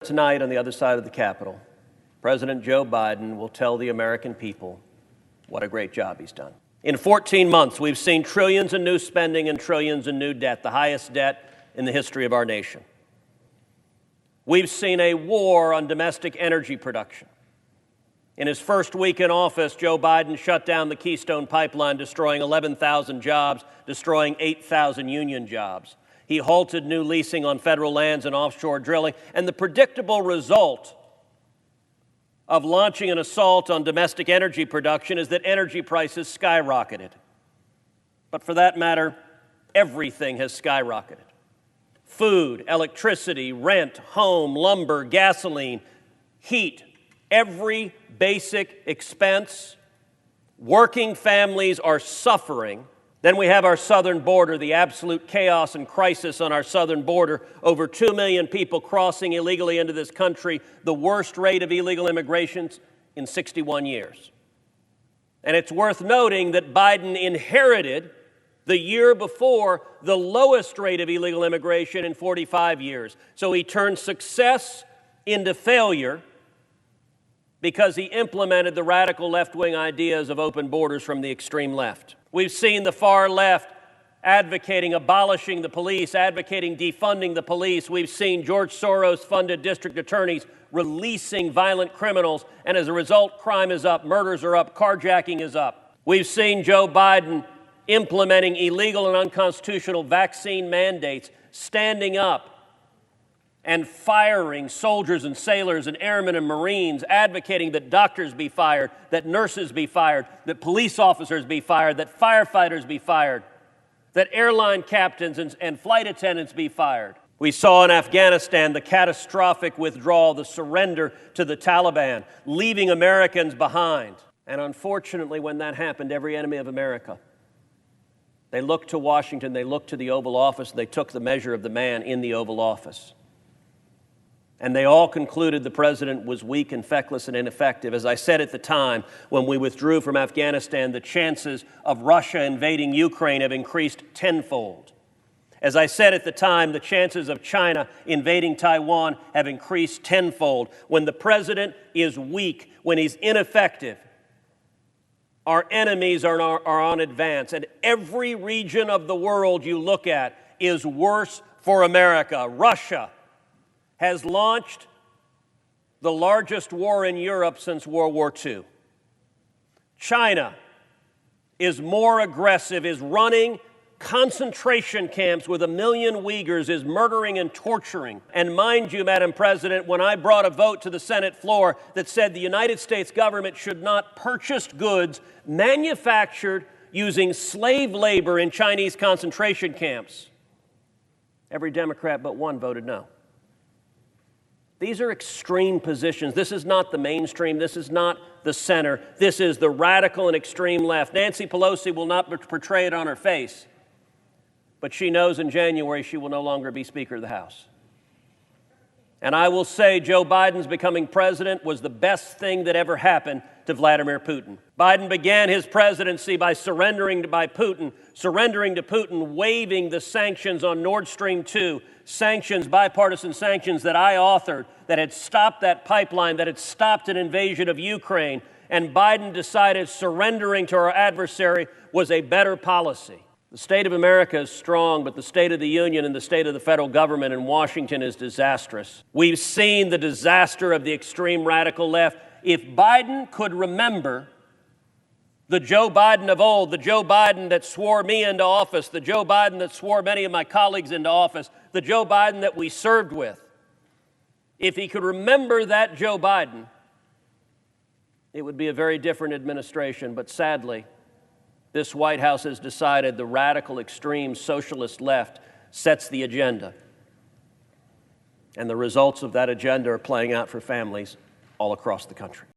Tonight, on the other side of the Capitol, President Joe Biden will tell the American people what a great job he's done. In 14 months, we've seen trillions in new spending and trillions in new debt, the highest debt in the history of our nation. We've seen a war on domestic energy production. In his first week in office, Joe Biden shut down the Keystone Pipeline, destroying 11,000 jobs, destroying 8,000 union jobs. He halted new leasing on federal lands and offshore drilling, and the predictable result of launching an assault on domestic energy production is that energy prices skyrocketed. But for that matter, everything has skyrocketed. Food, electricity, rent, home, lumber, gasoline, heat, every basic expense. Working families are suffering. Then we have our southern border, the absolute chaos and crisis on our southern border. Over 2 million people crossing illegally into this country, the worst rate of illegal immigration in 61 years. And it's worth noting that Biden inherited the year before the lowest rate of illegal immigration in 45 years. So he turned success into failure because he implemented the radical left-wing ideas of open borders from the extreme left. We've seen the far left advocating abolishing the police, advocating defunding the police. We've seen George Soros-funded district attorneys releasing violent criminals, and as a result, crime is up, murders are up, carjacking is up. We've seen Joe Biden implementing illegal and unconstitutional vaccine mandates, standing up and firing soldiers and sailors and airmen and Marines, advocating that doctors be fired, that nurses be fired, that police officers be fired, that firefighters be fired, that airline captains and flight attendants be fired. We saw in Afghanistan the catastrophic withdrawal, the surrender to the Taliban, leaving Americans behind. And unfortunately, when that happened, every enemy of America, they looked to Washington, they looked to the Oval Office, they took the measure of the man in the Oval Office. And they all concluded the president was weak and feckless and ineffective. As I said at the time, when we withdrew from Afghanistan, the chances of Russia invading Ukraine have increased tenfold. As I said at the time, the chances of China invading Taiwan have increased tenfold. When the president is weak, when he's ineffective, our enemies are on advance. And every region of the world you look at is worse for America. Russia has launched the largest war in Europe since World War II. China is more aggressive, is running concentration camps with 1 million Uyghurs, is murdering and torturing. And mind you, Madam President, when I brought a vote to the Senate floor that said the United States government should not purchase goods manufactured using slave labor in Chinese concentration camps, every Democrat but one voted no. These are extreme positions. This is not the mainstream. This is not the center. This is the radical and extreme left. Nancy Pelosi will not portray it on her face, but she knows in January she will no longer be Speaker of the House. And I will say Joe Biden's becoming president was the best thing that ever happened to Vladimir Putin. Biden began his presidency by surrendering to Putin, waiving the sanctions on Nord Stream 2, sanctions, bipartisan sanctions that I authored, that had stopped that pipeline, that had stopped an invasion of Ukraine. And Biden decided surrendering to our adversary was a better policy. The state of America is strong, but the state of the union and the state of the federal government in Washington is disastrous. We've seen the disaster of the extreme radical left. If Biden could remember the Joe Biden of old, the Joe Biden that swore me into office, the Joe Biden that swore many of my colleagues into office, the Joe Biden that we served with, if he could remember that Joe Biden, it would be a very different administration. But sadly, this White House has decided the radical, extreme, socialist left sets the agenda. And the results of that agenda are playing out for families all across the country.